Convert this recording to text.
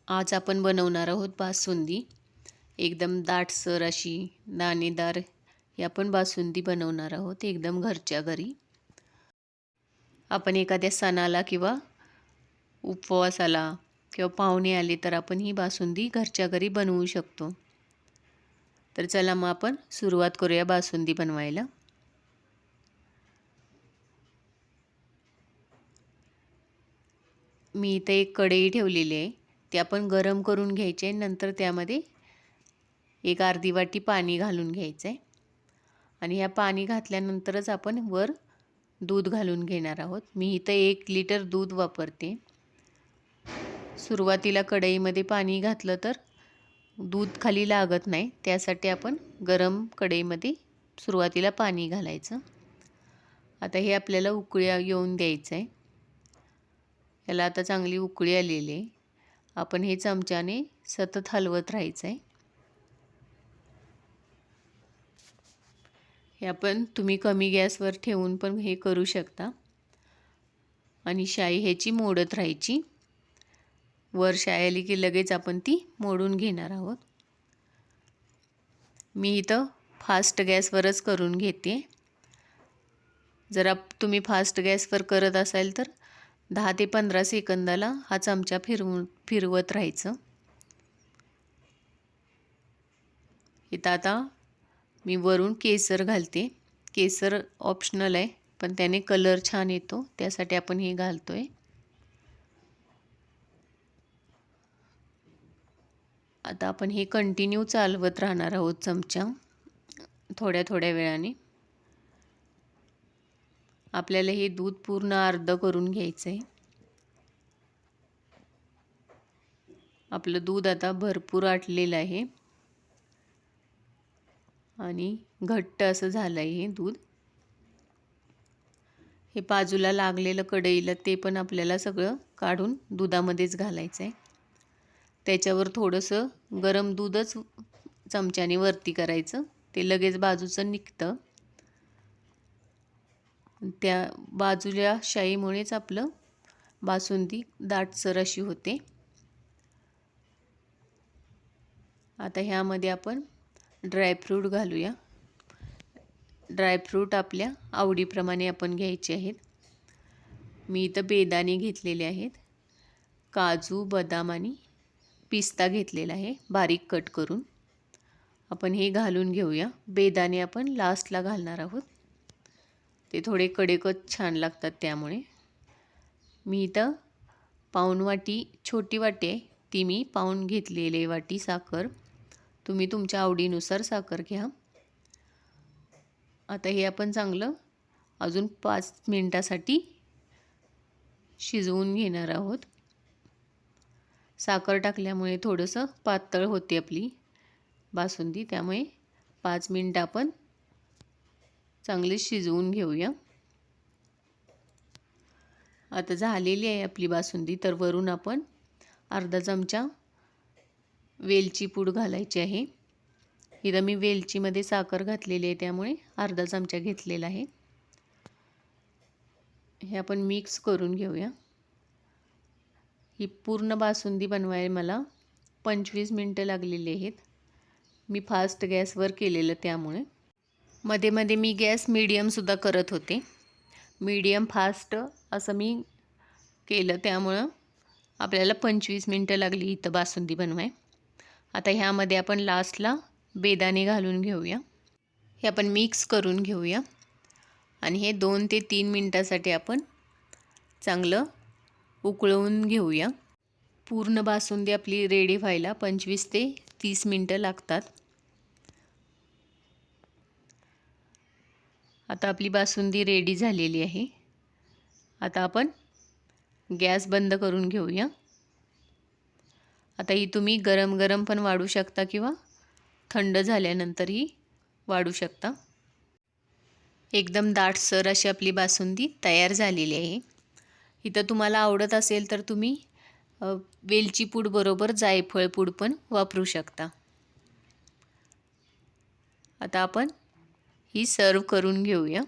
आज आपण बनवणार आहोत बासुंदी. एकदम दाटसर अशी दाणेदार ही आपण बासुंदी बनवणार आहोत एकदम घरच्या घरी. आपण एखाद्या सणाला किंवा उपवासाला किंवा पाहुणे आले तर आपण ही बासुंदी घरच्या घरी बनवू शकतो. तर चला मग आपण सुरुवात करूया बासुंदी बनवायला. मी इथे एक कढई ठेवलेली आहे. ते आपण गरम करून घ्यायचे आहे. नंतर त्यामध्ये एक अर्धी वाटी पाणी घालून घ्यायचं आहे आणि ह्या पाणी घातल्यानंतरच आपण वर दूध घालून घेणार आहोत. मी इथं 1 लिटर दूध वापरते. सुरुवातीला कढईमध्ये पाणी घातलं तर दूध खाली लागत नाही, त्यासाठी आपण गरम कढईमध्ये सुरुवातीला पाणी घालायचं. आता हे आपल्याला उकळी येऊन द्यायचं आहे. याला आता चांगली उकळी आलेली आहे. आपण हे चमच्याने सतत हलवत राहायचं आहे. हे आपण तुम्ही कमी गॅसवर ठेवून पण हे करू शकता आणि शाई ह्याची मोडत राहायची. वर शाई आली की लगेच आपण ती मोडून घेणार आहोत. मी इथं फास्ट गॅसवरच करून घेते. जर तुम्ही फास्ट गॅसवर करत असाल तर 10 ते 15 सेकंदाला हा चमचा फिरवत राहायचं. इथं आता मी वरून केसर घालते. केसर ऑप्शनल आहे, पण त्याने कलर छान येतो, त्यासाठी आपण हे घालतोय. आता आपण हे कंटिन्यू चालवत राहणार आहोत चमचा थोड्या थोड्या वेळाने. आपल्याला हे दूध पूर्ण अर्ध करून घ्यायचं आहे. आपलं दूध आता भरपूर आटलेलं आहे आणि घट्ट असं झालं आहे हे दूध. हे बाजूला लागलेलं कढईला ते पण आपल्याला सगळं काढून दुधामध्येच घालायचं आहे. त्याच्यावर थोडंसं गरम दूधच चमच्याने वरती करायचं, ते लगेच बाजूचं निघतं. त्या बाजूच्या शाईमुळेच आपलं बासुंदी दाटसर अशी होते. आता ह्यामध्ये आपण ड्रायफ्रूट घालूया. ड्रायफ्रूट आपल्या आवडीप्रमाणे आपण घ्यायचे आहेत. मी इथं बेदाणे घेतलेले आहेत. काजू, बदाम आणि पिस्ता घेतलेला आहे बारीक कट करून. आपण हे घालून घेऊया. बेदाणे आपण लास्टला घालणार आहोत, ते थोडे कडकच छान लागतात त्यामुळे. मी इथं पाऊण वाटी, छोटी वाटी आहे ती, मी पाऊण घेतलेली वाटी साखर. तुम्ही तुमच्या आवडीनुसार साखर घ्या. आता हे आपण चांगलं अजून 5 मिनिटासाठी शिजवून घेणार आहोत. साखर टाकल्यामुळे थोडंसं पातळ होते आपली बासुंदी, त्यामुळे 5 मिनिट आपण चांगले शिजवून घेऊया. आता झालेली आहे आपली बासुंदी. तर वरून आपण अर्धा चमचा वेलची पूड घालायची आहे. इथं मी वेलचीमध्ये साखर घातलेली आहे, त्यामुळे अर्धा चमचा घेतलेला आहे. हे आपण मिक्स करून घेऊया. ही पूर्ण बासुंदी बनवायला मला 25 मिनिटं लागलेली आहेत. मी फास्ट गॅसवर केलेलं, त्यामुळे मध्ये मध्ये मी गॅस मीडियमसुद्धा करत होते. मीडियम फास्ट असं मी केलं, त्यामुळं आपल्याला 25 मिनिटं लागली इथं बासुंदी बनवाय. आता ह्यामध्ये आपण लास्टला बेदाणे घालून घेऊया. हे आपण मिक्स करून घेऊया आणि हे 2 ते 3 मिनिटासाठी आपण चांगलं उकळवून घेऊया. पूर्ण बासुंदी आपली रेडी व्हायला 25 ते 30 मिनिटं लागतात. आता आपली बासुंदी रेडी झालेली आहे. आता आपण गॅस बंद करून घेऊया. आता ही तुम्ही गरम गरम पण वाढू शकता किंवा थंड झाल्यानंतरही वाढू शकता. एकदम दाटसर अशी आपली बासुंदी तयार झालेली आहे. इथं तुम्हाला आवडत असेल तर तुम्ही वेलची पूड बरोबर जायफळ पूड पण वापरू शकता. आता आपण ही सर्व करून घेऊया.